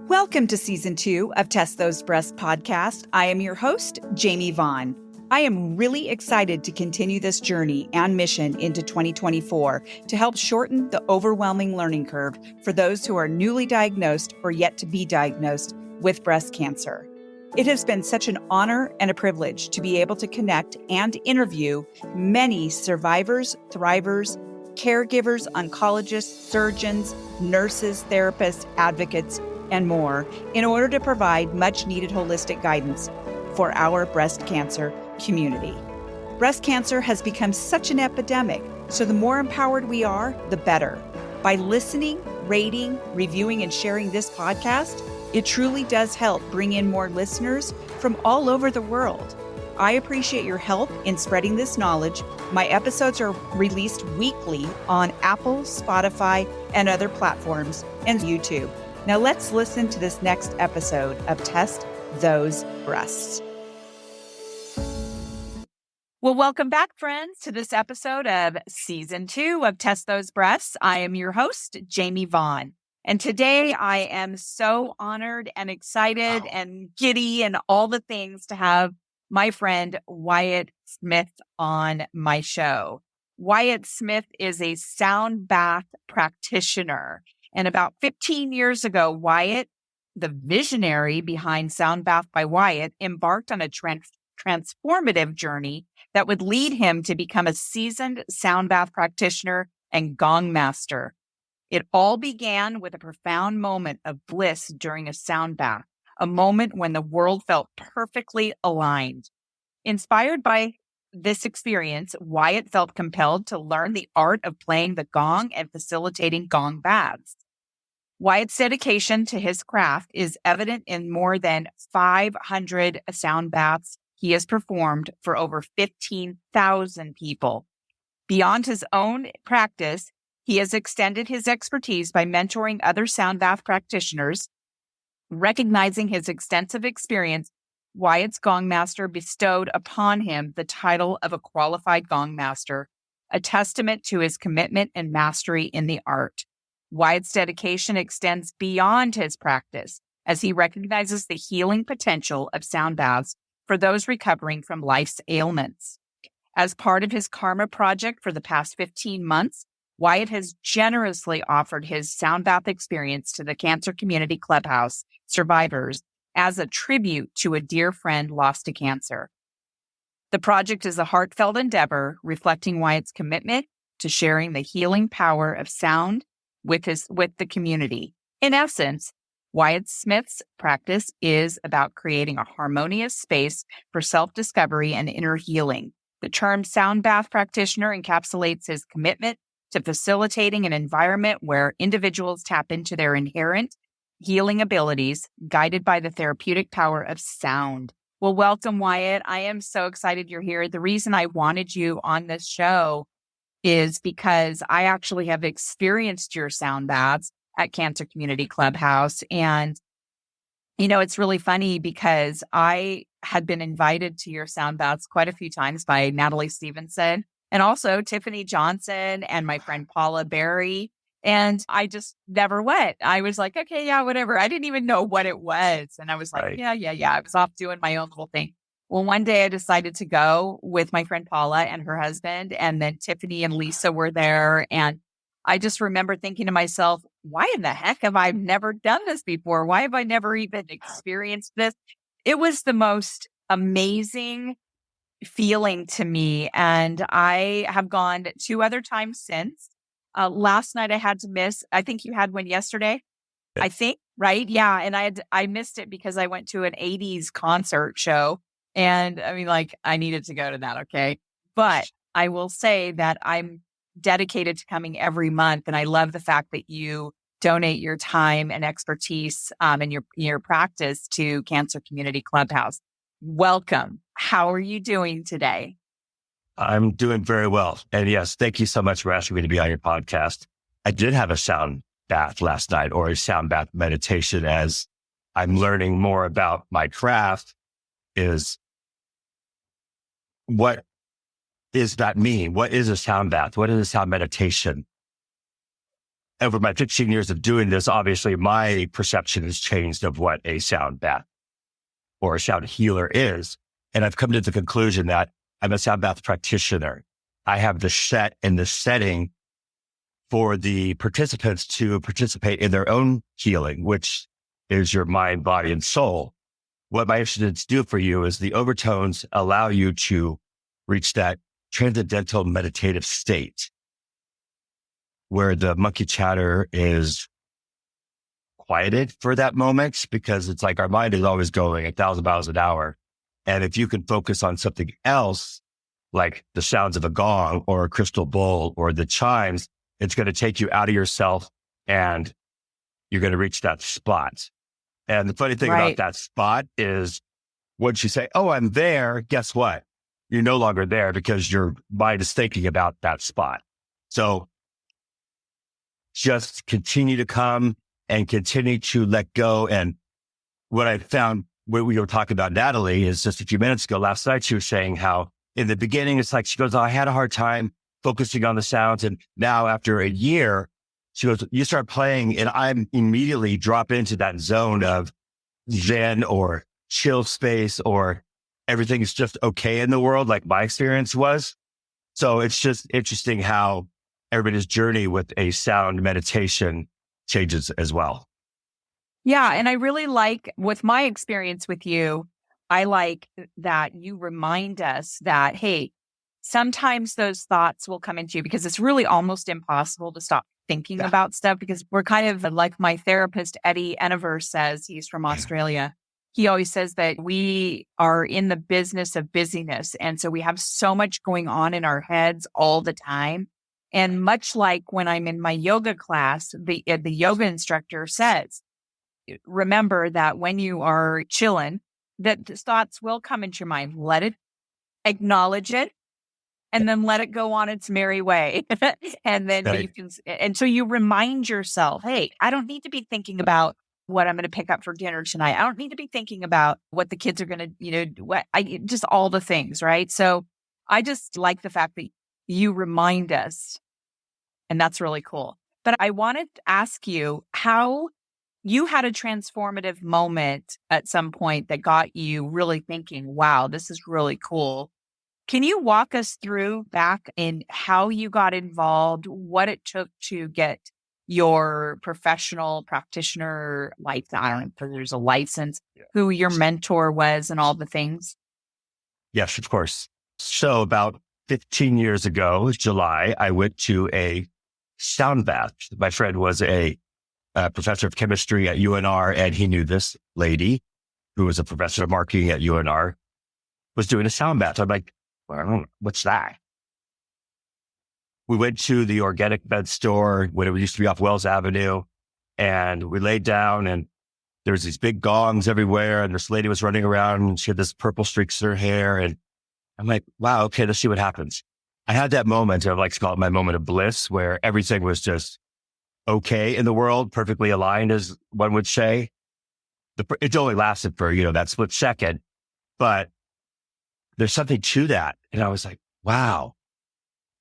Welcome to Season 2 of Test Those Breasts podcast. I am your host, Jamie Vaughn. I am really excited to continue this journey and mission into 2024 to help shorten the overwhelming learning curve for those who are newly diagnosed or yet to be diagnosed with breast cancer. It has been such an honor and a privilege to be able to connect and interview many survivors, thrivers, caregivers, oncologists, surgeons, nurses, therapists, advocates, and more in order to provide much needed holistic guidance for our breast cancer community. Breast cancer has become such an epidemic, so the more empowered we are, the better. By listening, rating, reviewing, and sharing this podcast, it truly does help bring in more listeners from all over the world. I appreciate your help in spreading this knowledge. My episodes are released weekly on Apple, Spotify, and other platforms, and YouTube. Now let's listen to this next episode of Test Those Breasts. Well, welcome back, friends, to this episode of Season 2 of Test Those Breasts. I am your host, Jamie Vaughn. And today I am so honored and excited and giddy and all the things to have my friend Wyatt Smith on my show. Wyatt Smith is a sound bath practitioner. And about 15 years ago, Wyatt, the visionary behind Sound Bath by Wyatt, embarked on a transformative journey that would lead him to become a seasoned sound bath practitioner and gong master. It all began with a profound moment of bliss during a sound bath, a moment when the world felt perfectly aligned. Inspired by this experience, Wyatt felt compelled to learn the art of playing the gong and facilitating gong baths. Wyatt's dedication to his craft is evident in more than 500 sound baths he has performed for over 15,000 people. Beyond his own practice, he has extended his expertise by mentoring other sound bath practitioners. Recognizing his extensive experience, Wyatt's gong master bestowed upon him the title of a qualified gong master, a testament to his commitment and mastery in the art. Wyatt's dedication extends beyond his practice as he recognizes the healing potential of sound baths for those recovering from life's ailments. As part of his Karma project for the past 15 months, Wyatt has generously offered his sound bath experience to the Cancer Community Clubhouse survivors as a tribute to a dear friend lost to cancer. The project is a heartfelt endeavor reflecting Wyatt's commitment to sharing the healing power of sound with the community. In essence, Wyatt Smith's practice is about creating a harmonious space for self-discovery and inner healing. The term sound bath practitioner encapsulates his commitment to facilitating an environment where individuals tap into their inherent healing abilities, guided by the therapeutic power of sound. Well, welcome, Wyatt. I am so excited you're here. The reason I wanted you on this show is because I actually have experienced your sound baths at Cancer Community Clubhouse. And, it's really funny because I had been invited to your sound baths quite a few times by Natalie Stevenson and also Tiffany Johnson and my friend Paula Berry. And I just never went. I was like, okay, yeah, whatever. I didn't even know what it was. And I was like, Right. yeah. I was off doing my own little thing. Well, one day I decided to go with my friend Paula and her husband, and then Tiffany and Lisa were there. And I just remember thinking to myself, why in the heck have I never done this before? Why have I never even experienced this? It was the most amazing feeling to me. And I have gone 2 other times since. Last night I had to miss. I think you had one yesterday. Yeah. I think, right? Yeah. And I missed it because I went to an 80s concert show. And I needed to go to that. Okay. But I will say that I'm dedicated to coming every month. And I love the fact that you donate your time and expertise and your practice to Cancer Community Clubhouse. Welcome. How are you doing today? I'm doing very well. And yes, thank you so much for asking me to be on your podcast. I did have a sound bath last night, or a sound bath meditation, as I'm learning more about my craft. Is what does that mean? What is a sound bath? What is a sound meditation? over my 15 years of doing this, obviously my perception has changed of what a sound bath or a sound healer is. And I've come to the conclusion that I'm a sound bath practitioner. I have the set and the setting for the participants to participate in their own healing, which is your mind, body, and soul. What my instruments do for you is the overtones allow you to reach that transcendental meditative state where the monkey chatter is quieted for that moment, because it's like our mind is always going 1,000 miles an hour. And if you can focus on something else, like the sounds of a gong or a crystal bowl or the chimes, it's going to take you out of yourself and you're going to reach that spot. And the funny thing about that spot is once you say, oh, I'm there, guess what? You're no longer there because your mind is thinking about that spot. So just continue to come and continue to let go. And what I found, what we were talking about Natalie, is just a few minutes ago, last night, she was saying how in the beginning, it's like, she goes, oh, I had a hard time focusing on the sounds. And now after a year, she goes, you start playing and I'm immediately drop into that zone of Zen or chill space, or everything is just okay in the world, like my experience was. So it's just interesting how everybody's journey with a sound meditation changes as well. Yeah. And I really like, with my experience with you, I like that you remind us that, hey, sometimes those thoughts will come into you, because it's really almost impossible to stop thinking about stuff, because we're kind of like my therapist, Eddie Eniver, says. He's from Australia. He always says that we are in the business of busyness. And so we have so much going on in our heads all the time. And much like when I'm in my yoga class, the yoga instructor says, remember that when you are chilling, that the thoughts will come into your mind. Let it, acknowledge it, and then let it go on its merry way. And then you can, and so you remind yourself, hey, I don't need to be thinking about what I'm going to pick up for dinner tonight. I don't need to be thinking about what the kids are going to, just all the things, right? So I just like the fact that you remind us, and that's really cool. But I wanted to ask you how you had a transformative moment at some point that got you really thinking, wow, this is really cool. Can you walk us through back in how you got involved, what it took to get your professional practitioner license? I don't know if there's a license, who your mentor was, and all the things? Yes, of course. So about 15 years ago, July, I went to a sound bath. My friend was a professor of chemistry at UNR, and he knew this lady who was a professor of marketing at UNR, was doing a sound bath. I'm like, well, I don't know, what's that? We went to the organic bed store when it used to be off Wells Avenue, and we laid down, and there was these big gongs everywhere, and this lady was running around, and she had this purple streaks in her hair, and I'm like, wow, okay, let's see what happens. I had that moment, I like to call it my moment of bliss, where everything was just okay in the world, perfectly aligned, as one would say. It only lasted for, that split second, but there's something to that. And I was like, wow.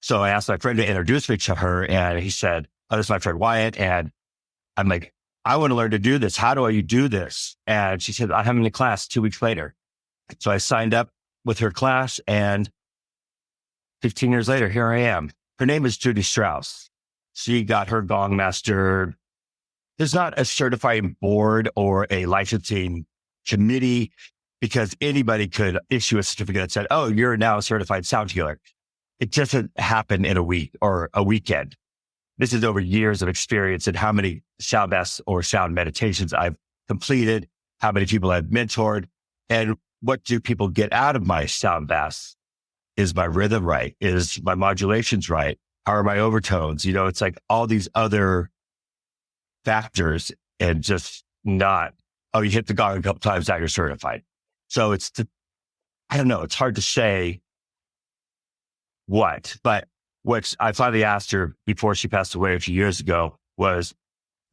So I asked my friend to introduce me to her, and he said, oh, this is my friend Wyatt. And I'm like, I want to learn to do this. How do you do this? And she said, I'm having a class 2 weeks later. So I signed up with her class, and 15 years later, here I am. Her name is Judy Strauss. She got her gong master. There's not a certifying board or a licensing committee, because anybody could issue a certificate that said, oh, you're now a certified sound healer. It doesn't happen in a week or a weekend. This is over years of experience and how many sound baths or sound meditations I've completed, how many people I've mentored, and what do people get out of my sound baths? Is my rhythm right? Is my modulations right? How are my overtones? It's like all these other factors, and just not, oh, you hit the gong a couple times, now you're certified. So I don't know, it's hard to say what I finally asked her before she passed away a few years ago was,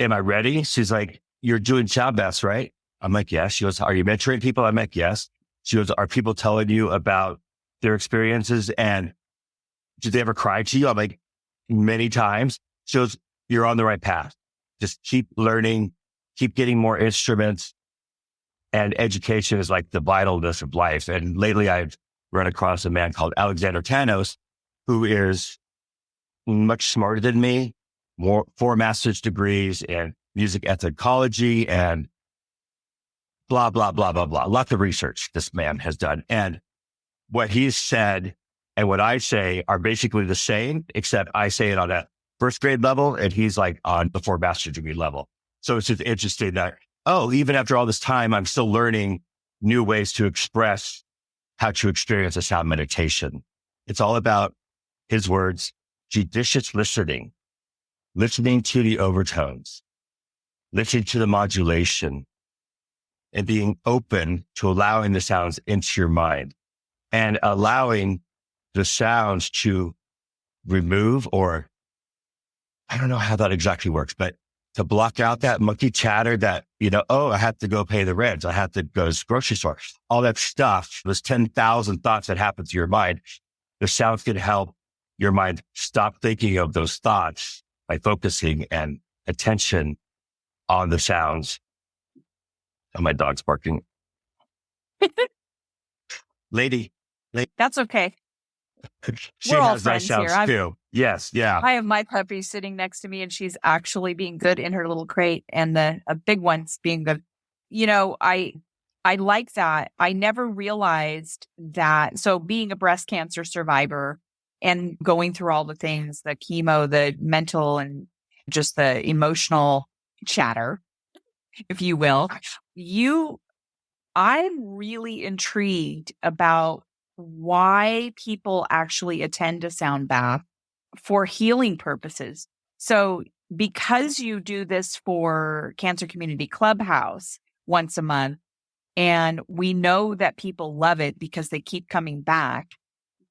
am I ready? She's like, you're doing sound baths, right? I'm like, yes. She goes, are you mentoring people? I'm like, yes. She goes, are people telling you about their experiences, and did they ever cry to you? I'm like, many times. She goes, you're on the right path. Just keep learning, keep getting more instruments, and education is like the vitalness of life. And lately I've run across a man called Alexander Tanos, who is much smarter than me, 4 master's degrees in music ethicology and blah, blah, blah, blah, blah. Lots of research this man has done. And what he's said and what I say are basically the same, except I say it on a first grade level and he's like on the 4 master's degree level. So it's just interesting that, even after all this time, I'm still learning new ways to express how to experience a sound meditation. It's all about his words, judicious listening to the overtones, listening to the modulation, and being open to allowing the sounds into your mind and allowing the sounds to remove, or I don't know how that exactly works, but to block out that monkey chatter that, I have to go pay the rent. I have to go to the grocery store. All that stuff, those 10,000 thoughts that happen to your mind, the sounds can help your mind stop thinking of those thoughts by focusing and attention on the sounds. Oh, my dog's barking. Lady. That's okay. She We're all has nice friends sounds here. too. Yes. Yeah. I have my puppy sitting next to me and she's actually being good in her little crate and a big one's being good. I like that. I never realized that. So being a breast cancer survivor and going through all the things, the chemo, the mental and just the emotional chatter, if you will, I'm really intrigued about why people actually attend a sound bath for healing purposes. So because you do this for Cancer Community Clubhouse once a month, and we know that people love it because they keep coming back,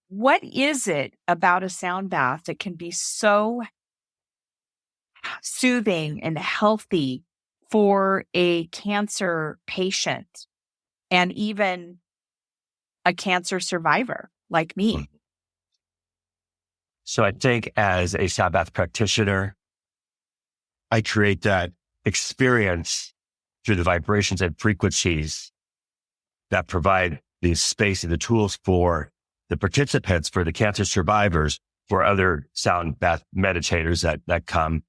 what is it about a sound bath that can be so soothing and healthy for a cancer patient and even a cancer survivor like me? So I think as a sound bath practitioner, I create that experience through the vibrations and frequencies that provide the space and the tools for the participants, for the cancer survivors, for other sound bath meditators that come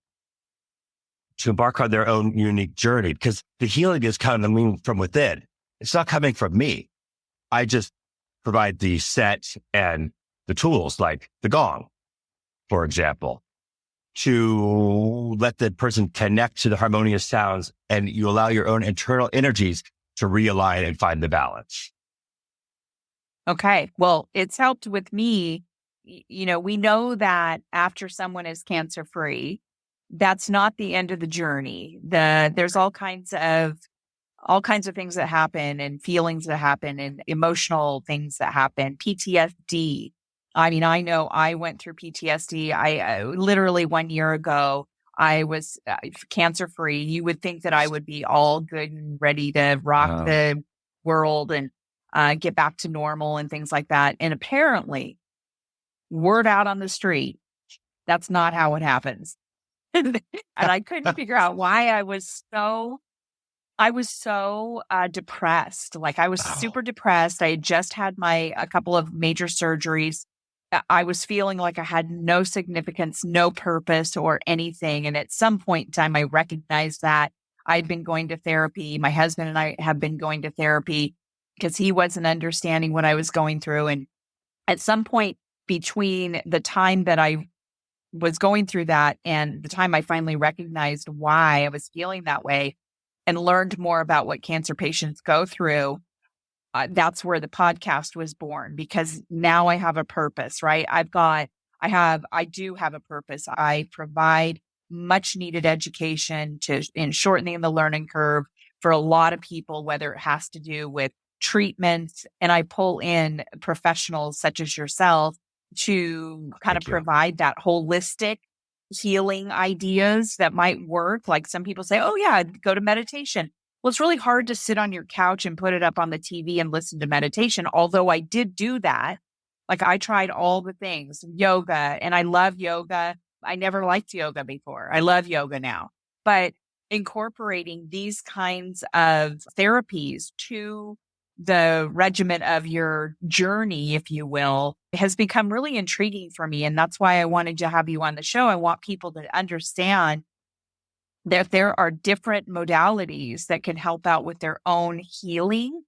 to embark on their own unique journey. Because the healing is coming from within. It's not coming from me. I just provide the set and the tools like the gong, for example, to let the person connect to the harmonious sounds, and you allow your own internal energies to realign and find the balance. Okay. Well, it's helped with me. We know that after someone is cancer free, that's not the end of the journey. There's all kinds of things that happen and feelings that happen and emotional things that happen. PTSD. I mean, I know I went through PTSD. I literally 1 year ago, I was cancer free. You would think that I would be all good and ready to rock the world and get back to normal and things like that. And apparently, word out on the street, that's not how it happens. And I couldn't figure out why I was so depressed. Like I was super depressed. I had just had a couple of major surgeries. I was feeling like I had no significance, no purpose or anything. And at some point in time, I recognized that I'd been going to therapy. My husband and I have been going to therapy because he wasn't understanding what I was going through. And at some point between the time that I was going through that and the time I finally recognized why I was feeling that way and learned more about what cancer patients go through, that's where the podcast was born, because now I have a purpose, right? I do have a purpose. I provide much needed education in shortening the learning curve for a lot of people, whether it has to do with treatments. And I pull in professionals such as yourself to kind of provide that holistic healing ideas that might work. Like some people say, oh yeah, go to meditation. Well, it's really hard to sit on your couch and put it up on the TV and listen to meditation. Although I did do that. Like I tried all the things, yoga, and I love yoga. I never liked yoga before. I love yoga now, but incorporating these kinds of therapies to the regimen of your journey, if you will, has become really intriguing for me. And that's why I wanted to have you on the show. I want people to understand that there are different modalities that can help out with their own healing.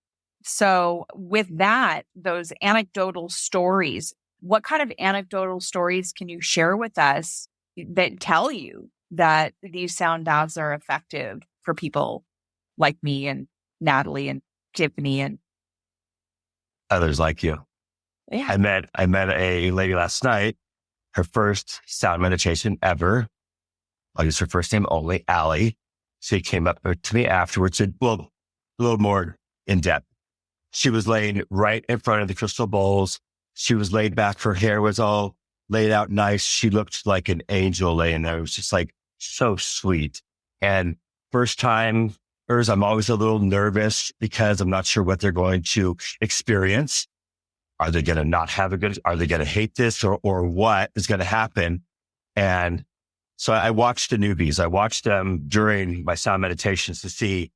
So with that, those anecdotal stories, what kind of anecdotal stories can you share with us that tell you that these sound baths are effective for people like me and Natalie and Tiffany and Others like you. yeah. I met a lady last night, her first sound meditation ever. I'll use her first name only, Allie. She came up to me afterwards and, well, a little more in depth. She was laying right in front of the crystal bowls. She was laid back. Her hair was all laid out nice. She looked like an angel laying there. It was just like so sweet. And first timers, I'm always a little nervous because I'm not sure what they're going to experience. Are they going to not have a good, are they going to hate this or what is going to happen? And so I watched the newbies. I watched them during my sound meditations to see,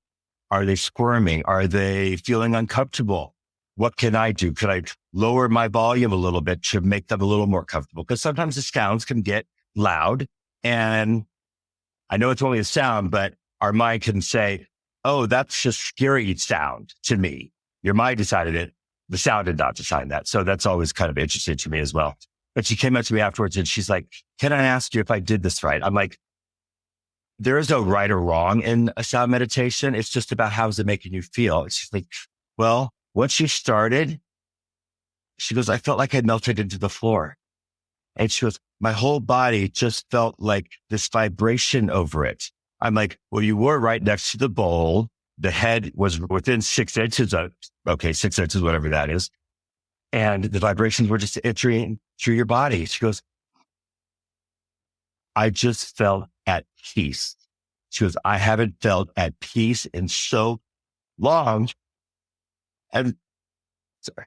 are they squirming? Are they feeling uncomfortable? What can I do? Could I lower my volume a little bit to make them a little more comfortable? Because sometimes the sounds can get loud. And I know it's only a sound, but our mind can say, oh, that's just scary sound to me. Your mind decided it. The sound did not decide that. So that's always kind of interesting to me as well. But she came up to me afterwards and she's like, can I ask you if I did this right? I'm like, there is no right or wrong in a sound meditation. It's just about how is it making you feel. And she's like, well, once she started, she goes, I felt like I melted into the floor. And she goes, my whole body just felt like this vibration over it. I'm like, well, you were right next to the bowl. The head was within 6 inches of, 6 inches, whatever that is. And the vibrations were just entering through your body. She goes, I just felt at peace. She goes, I haven't felt at peace in so long. And sorry.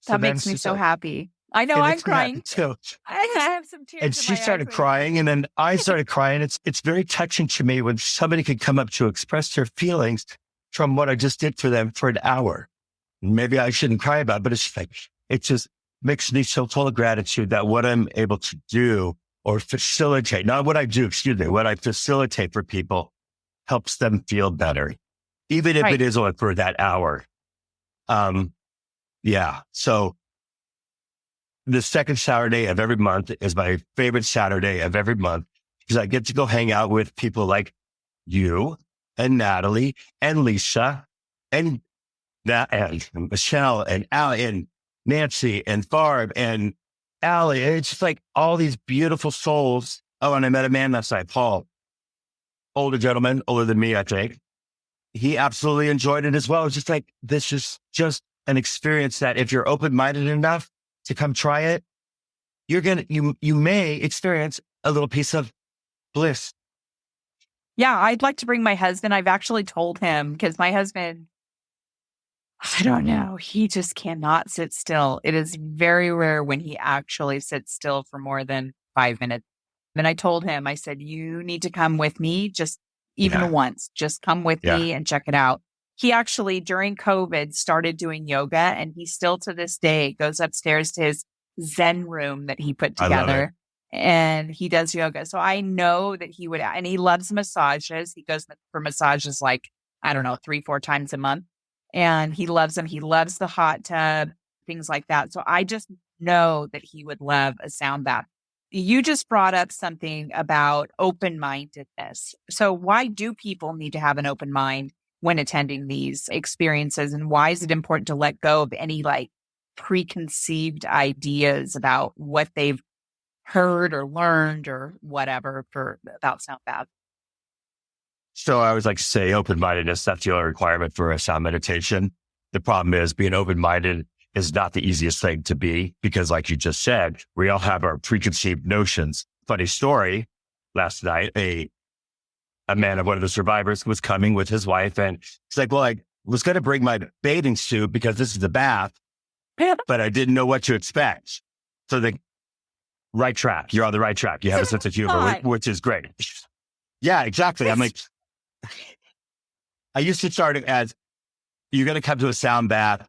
That makes me so happy. I know I'm crying. So, I have some tears. and she started crying and then I started crying. It's very touching to me when somebody can come up to express their feelings from what I just did for them for an hour. Maybe I shouldn't cry about it, but it's like, it just makes me so full of gratitude that what I'm able to do or facilitate, not what I do, excuse me, what I facilitate for people helps them feel better, even if it is only for that hour. Yeah. So the second Saturday of every month is my favorite Saturday of every month because I get to go hang out with people like you and Natalie and Lisa and Michelle and Allie and Nancy and Barb and Allie. And it's just like all these beautiful souls. Oh, and I met a man last night, Paul, older gentleman, older than me, I think. He absolutely enjoyed it as well. It's just like, this is just an experience that if you're open-minded enough to come try it, you may experience a little piece of bliss. Yeah, I'd like to bring my husband. I've actually told him because my husband, I don't know, he just cannot sit still. It is very rare when he actually sits still for more than 5 minutes. Then I told him, I said, you need to come with me just even once, just come with me and check it out. He actually, during COVID, started doing yoga and he still to this day goes upstairs to his Zen room that he put together and he does yoga. So I know that he would, and he loves massages. He goes for massages like, I don't know, 3-4 times a month and he loves them. He loves the hot tub, things like that. So I just know that he would love a sound bath. You just brought up something about open-mindedness. So why do people need to have an open mind when attending these experiences? And why is it important to let go of any like preconceived ideas about what they've heard or learned or whatever about sound bath? So I always like to say open-mindedness, that's the only requirement for a sound meditation. The problem is being open-minded is not the easiest thing to be because like you just said, we all have our preconceived notions. Funny story, last night, a man of one of the survivors was coming with his wife and he's like, well, I was going to bring my bathing suit because this is the bath, but I didn't know what to expect. So right track. You're on the right track. You have a sense of humor, which is great. Yeah, exactly. I'm like, I used to start it as you're going to come to a sound bath,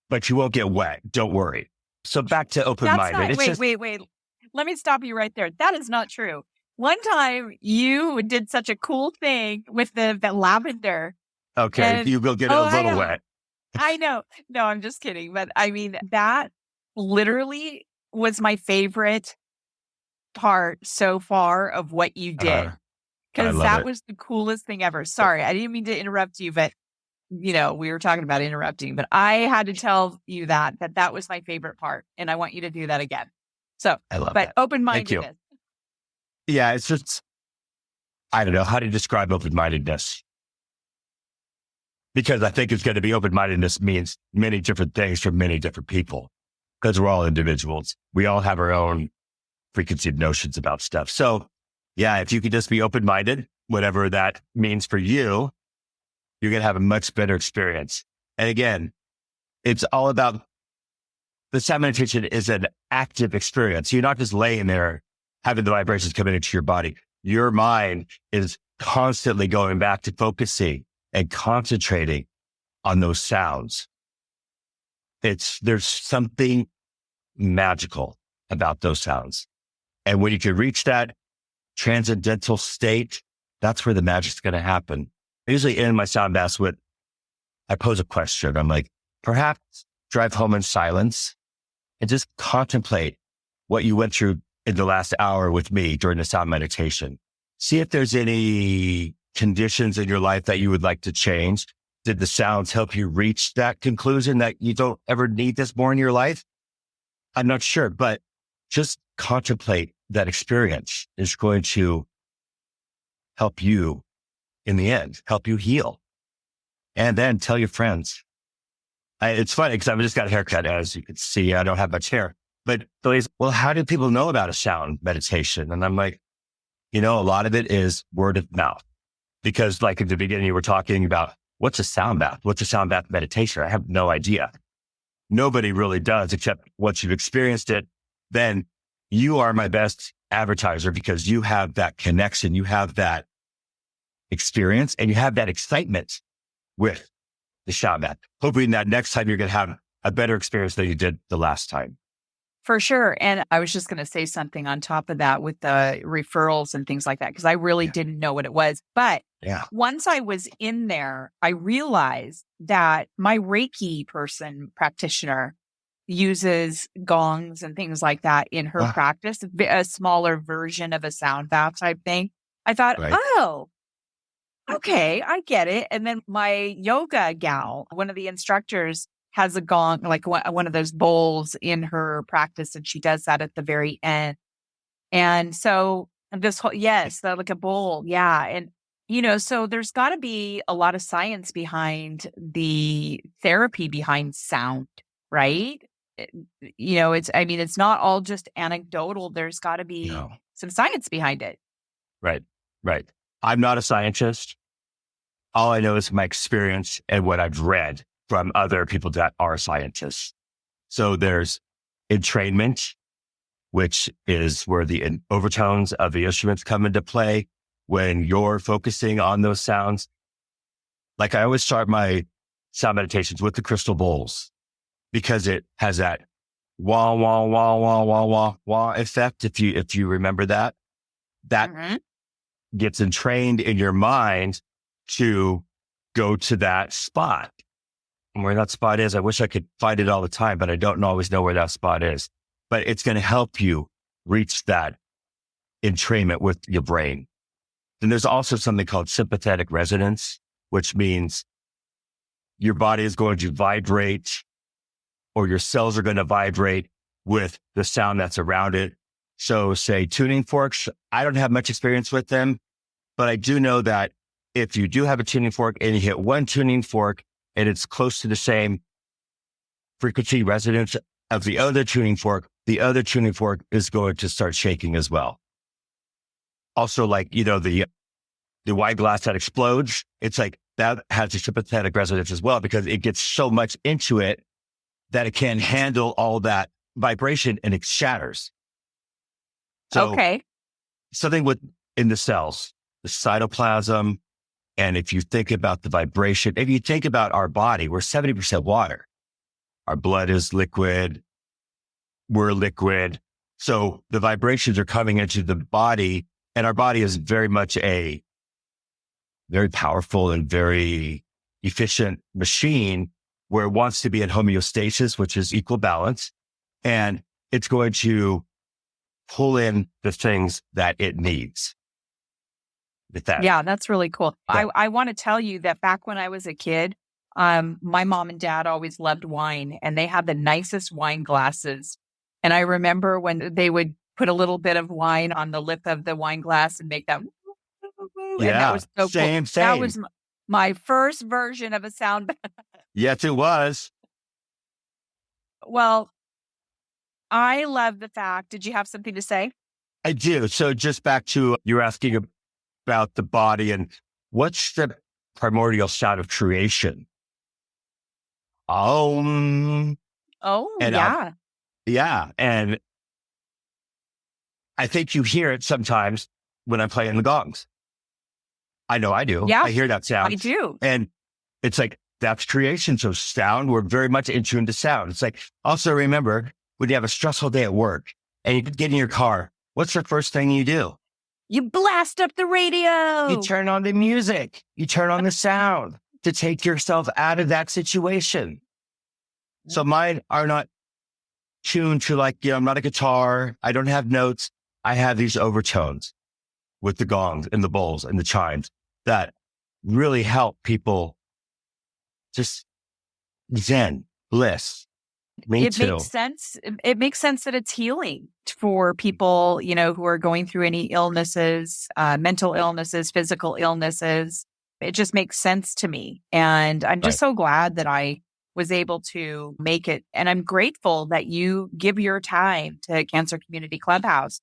but you won't get wet. Don't worry. So back to open-minded. Wait. Let me stop you right there. That is not true. One time you did such a cool thing with the lavender. Okay, you will get a little wet. I know. No, I'm just kidding. But I mean, that literally was my favorite part so far of what you did. Because that was the coolest thing ever. Sorry, I didn't mean to interrupt you, but we were talking about interrupting, but I had to tell you that was my favorite part. And I want you to do that again. So, I love that. Open-mindedness. Yeah, it's just, I don't know how to describe open-mindedness. Because I think it's going to be open-mindedness means many different things for many different people. Because we're all individuals. We all have our own preconceived notions about stuff. So yeah, if you could just be open-minded, whatever that means for you, you're going to have a much better experience. And again, it's all about the sound meditation is an active experience. You're not just laying there having the vibrations coming into your body. Your mind is constantly going back to focusing and concentrating on those sounds. There's something magical about those sounds. And when you can reach that transcendental state, that's where the magic's going to happen. I usually end my sound baths I pose a question. I'm like, perhaps drive home in silence and just contemplate what you went through in the last hour with me during the sound meditation. See if there's any conditions in your life that you would like to change. Did the sounds help you reach that conclusion that you don't ever need this more in your life? I'm not sure, but just contemplate that experience is going to help you in the end, help you heal. And then tell your friends. It's funny because I've just got a haircut. As you can see, I don't have much hair. But well, how do people know about a sound meditation? And I'm like, a lot of it is word of mouth. Because like at the beginning, you were talking about what's a sound bath? What's a sound bath meditation? I have no idea. Nobody really does, except once you've experienced it, then you are my best advertiser because you have that connection, you have that experience, and you have that excitement with the sound bath. Hoping that next time you're going to have a better experience than you did the last time. For sure. And I was just going to say something on top of that with the referrals and things like that, because I really didn't know what it was. But once I was in there, I realized that my Reiki practitioner uses gongs and things like that in her practice, a smaller version of a sound bath type thing. I thought, oh, okay, I get it. And then my yoga gal, one of the instructors, has a gong, like one of those bowls in her practice, and she does that at the very end. And so this whole, like a bowl. Yeah. And, so there's got to be a lot of science behind the therapy behind sound, right? It's not all just anecdotal. There's got to be some science behind it. Right. I'm not a scientist. All I know is my experience and what I've read from other people that are scientists. So there's entrainment, which is where the overtones of the instruments come into play when you're focusing on those sounds. Like I always start my sound meditations with the crystal bowls because it has that wah, wah, wah, wah, wah, wah, wah effect. If you remember that gets entrained in your mind to go to that spot. And where that spot is, I wish I could find it all the time, but I don't always know where that spot is. But it's going to help you reach that entrainment with your brain. Then there's also something called sympathetic resonance, which means your body is going to vibrate, or your cells are going to vibrate with the sound that's around it. So say tuning forks, I don't have much experience with them, but I do know that if you do have a tuning fork and you hit one tuning fork and it's close to the same frequency resonance of the other tuning fork is going to start shaking as well. Also, like, the wine glass that explodes, it's like that has a sympathetic resonance as well because it gets so much into it that it can't handle all that vibration and it shatters. So Okay. something in the cells, the cytoplasm. And if you think about the vibration, if you think about our body, we're 70% water. Our blood is liquid. We're liquid. So the vibrations are coming into the body, and our body is very much a very powerful and very efficient machine where it wants to be in homeostasis, which is equal balance. And it's going to pull in the things that it needs. With that. Yeah, that's really cool. Yeah. I want to tell you that back when I was a kid, my mom and dad always loved wine, and they had the nicest wine glasses. And I remember when they would put a little bit of wine on the lip of the wine glass and make that, and that Yeah. was so cool. Same. That was my first version of a sound bath. Yes, it was. Well, I love the fact. Did you have something to say? I do. So just back to you're asking about the body and what's the primordial sound of creation? Oh, And yeah. yeah. And I think you hear it sometimes when I'm playing the gongs. I know I do. Yeah, I hear that sound. I do. And it's like, that's creation. So sound, we're very much in tune to sound. It's like, also remember when you have a stressful day at work and you get in your car, what's the first thing you do? You blast up the radio. You turn on the music. You turn on the sound to take yourself out of that situation. So mine are not tuned to I'm not a guitar. I don't have notes. I have these overtones with the gongs and the bowls and the chimes that really help people just zen, bliss. Me It too. makes sense. It makes sense that it's healing for people, who are going through any illnesses, mental illnesses, physical illnesses. It just makes sense to me. And I'm just so glad that I was able to make it. And I'm grateful that you give your time to Cancer Community Clubhouse.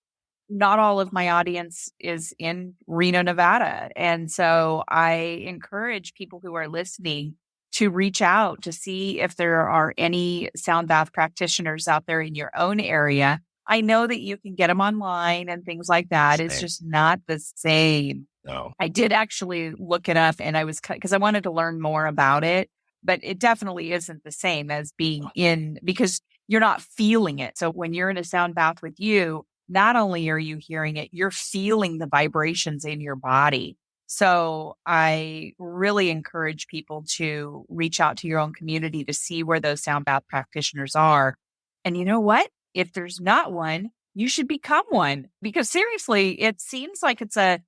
Not all of my audience is in Reno, Nevada. And so I encourage people who are listening to reach out to see if there are any sound bath practitioners out there in your own area. I know that you can get them online and things like that. It's just not the same. No. I did actually look it up, and because I wanted to learn more about it, but it definitely isn't the same as being because you're not feeling it. So when you're in a sound bath with you, not only are you hearing it, you're feeling the vibrations in your body. So I really encourage people to reach out to your own community to see where those sound bath practitioners are. And you know what? If there's not one, you should become one, because seriously, it seems like it's a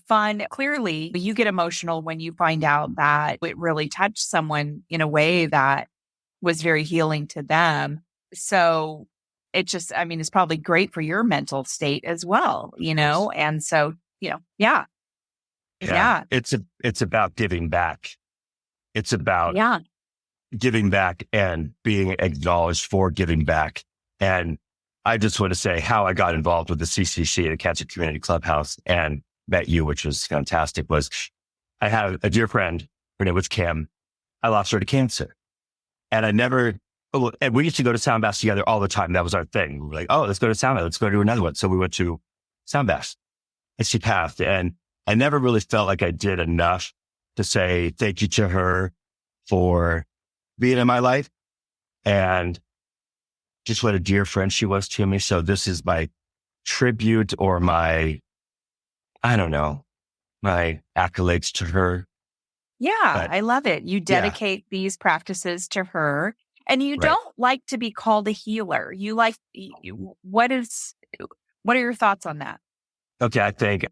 fun. Clearly, you get emotional when you find out that it really touched someone in a way that was very healing to them. So it's probably great for your mental state as well, And so, yeah. It's about giving back. It's about giving back and being acknowledged for giving back. And I just want to say how I got involved with the CCC, the Cancer Community Clubhouse, and met you, which was fantastic, was I had a dear friend. Her name was Kim. I lost her to cancer. And and we used to go to sound baths together all the time. That was our thing. We were like, oh, let's go to sound bath. Let's go to another one. So we went to sound baths, and she passed. And I never really felt like I did enough to say thank you to her for being in my life and just what a dear friend she was to me. So this is my tribute or my accolades to her. Yeah, I love it. You dedicate these practices to her, and you don't like to be called a healer. You like, what are your thoughts on that? Okay, I think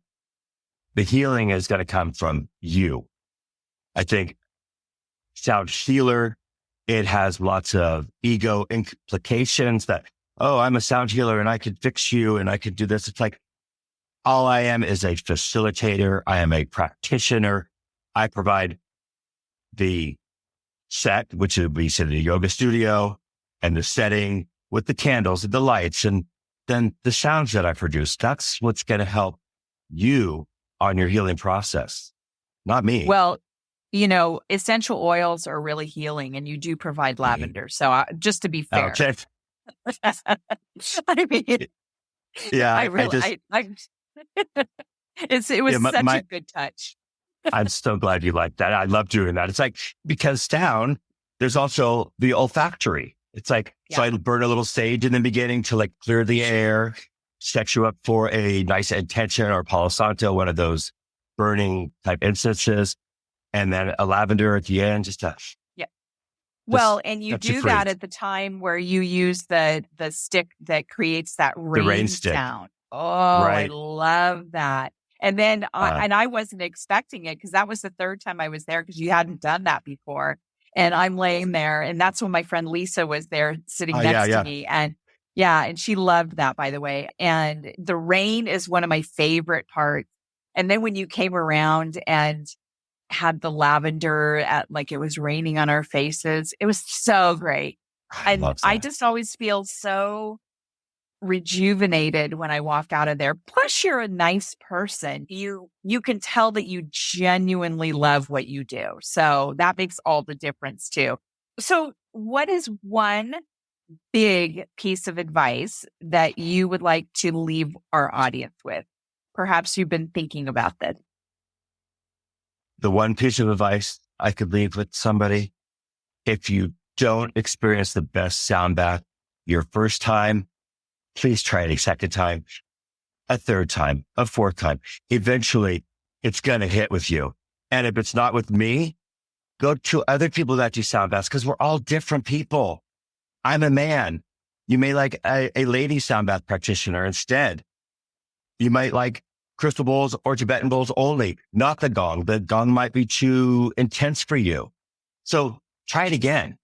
the healing is going to come from you. I think sound healer, it has lots of ego implications that, oh, I'm a sound healer and I could fix you and I could do this. It's like, all I am is a facilitator. I am a practitioner. I provide the set, which would be the yoga studio, and the setting with the candles and the lights, and then the sounds that I produce. That's what's going to help you on your healing process, not me. Well, essential oils are really healing, and you do provide lavender. So just to be fair, Okay. I mean, Yeah, I I really, just, it was yeah, such a good touch. I'm so glad you like that. I love doing that. It's like, because sound, there's also the olfactory. It's like, so Yeah. I burn a little sage in the beginning to like clear the air, set you up for a nice intention or Palo Santo, one of those burning type instances. And then a lavender at the end, just to Yeah. just Well, and you set you do free. that at the time where you use the stick that creates that The rain rain stick. sound. Oh, I Right. love that. And then Uh, I wasn't expecting it because that was the third time I was there because you hadn't done that before. And I'm laying there, and that's when my friend Lisa was there sitting yeah, next to yeah. me. And yeah, and she loved that, by the way. And the rain is one of my favorite parts. And then when you came around and had the lavender at like it was raining on our faces. It was so great. I And love I that. just always feel so rejuvenated when I walk out of there. Plus you're a nice person. You can tell that you genuinely love what you do. So that makes all the difference too. So what is one big piece of advice that you would like to leave our audience with? Perhaps you've been thinking about this. The one piece of advice I could leave with somebody, if you don't experience the best sound bath your first time, please try it a second time, a third time, a fourth time. Eventually, it's going to hit with you. And if it's not with me, go to other people that do sound baths because we're all different people. I'm a man. You may like a lady sound bath practitioner instead. You might like crystal bowls or Tibetan bowls only, not the gong. The gong might be too intense for you. So try it again.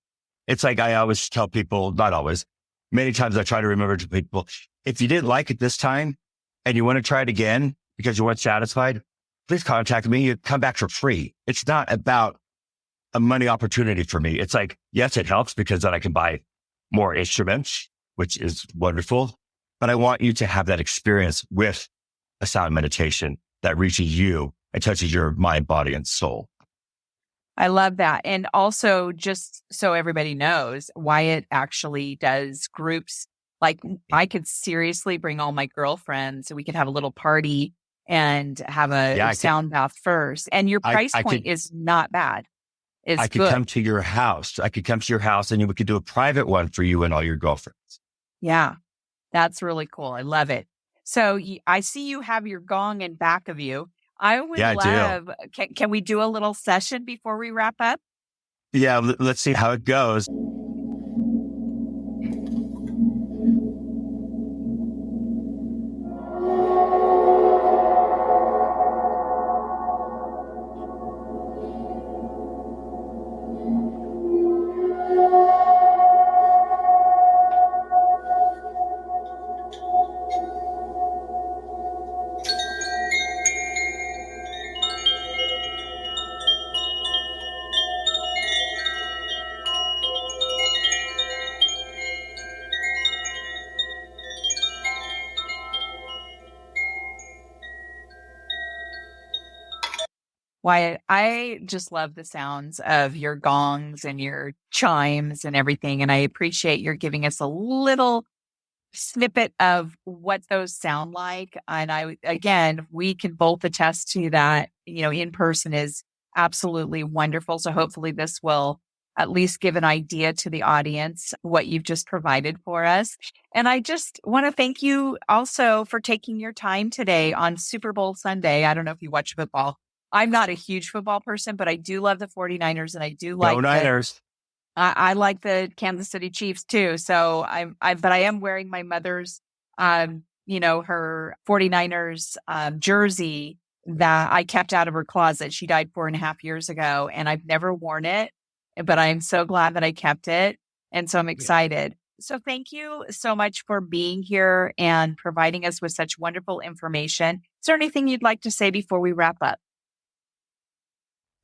It's like I always tell people, not always, many times I try to remember to people, if you didn't like it this time and you want to try it again because you weren't satisfied, please contact me. You come back for free. It's not about a money opportunity for me. It's like, yes, it helps because then I can buy more instruments, which is wonderful. But I want you to have that experience with a sound meditation that reaches you and touches your mind, body, and soul. I love that. And also, just so everybody knows, Wyatt actually does groups. Like, I could seriously bring all my girlfriends and we could have a little party and have Yeah, a sound bath first. And your price I point could, is not bad. I It's could come good. to your house. I could come to your house and we could do a private one for you and all your girlfriends. Yeah, that's really cool. I love it. So I see you have your gong in back of you. I would Yeah, I do. love, can we do a little session before we wrap up? Yeah, let's see how it goes. Wyatt, I just love the sounds of your gongs and your chimes and everything. And I appreciate your giving us a little snippet of what those sound like. And again, we can both attest to that, in person is absolutely wonderful. So hopefully this will at least give an idea to the audience what you've just provided for us. And I just want to thank you also for taking your time today on Super Bowl Sunday. I don't know if you watch football. I'm not a huge football person, but I do love the 49ers and I do Go like Niners. I like the Kansas City Chiefs too. So but I am wearing my mother's, her 49ers jersey that I kept out of her closet. She died 4.5 years ago and I've never worn it, but I'm so glad that I kept it. And so I'm excited. So thank you so much for being here and providing us with such wonderful information. Is there anything you'd like to say before we wrap up?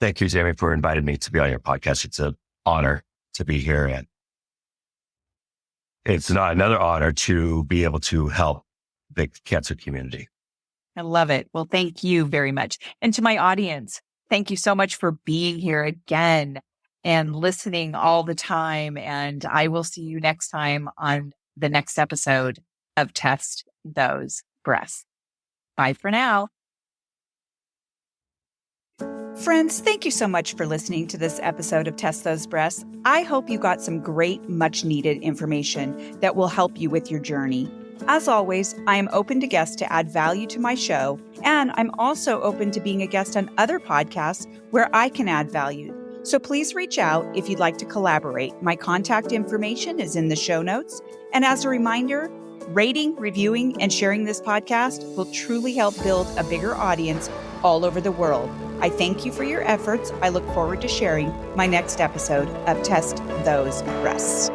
Thank you, Jamie, for inviting me to be on your podcast. It's an honor to be here. And it's not another honor to be able to help the cancer community. I love it. Well, thank you very much. And to my audience, thank you so much for being here again and listening all the time. And I will see you next time on the next episode of Test Those Breaths. Bye for now. Friends, thank you so much for listening to this episode of Test Those Breaths. I hope you got some great, much needed information that will help you with your journey. As always, I am open to guests to add value to my show, and I'm also open to being a guest on other podcasts where I can add value. So please reach out if you'd like to collaborate. My contact information is in the show notes. And as a reminder, rating, reviewing, and sharing this podcast will truly help build a bigger audience all over the world. I thank you for your efforts. I look forward to sharing my next episode of Test Those Breaths.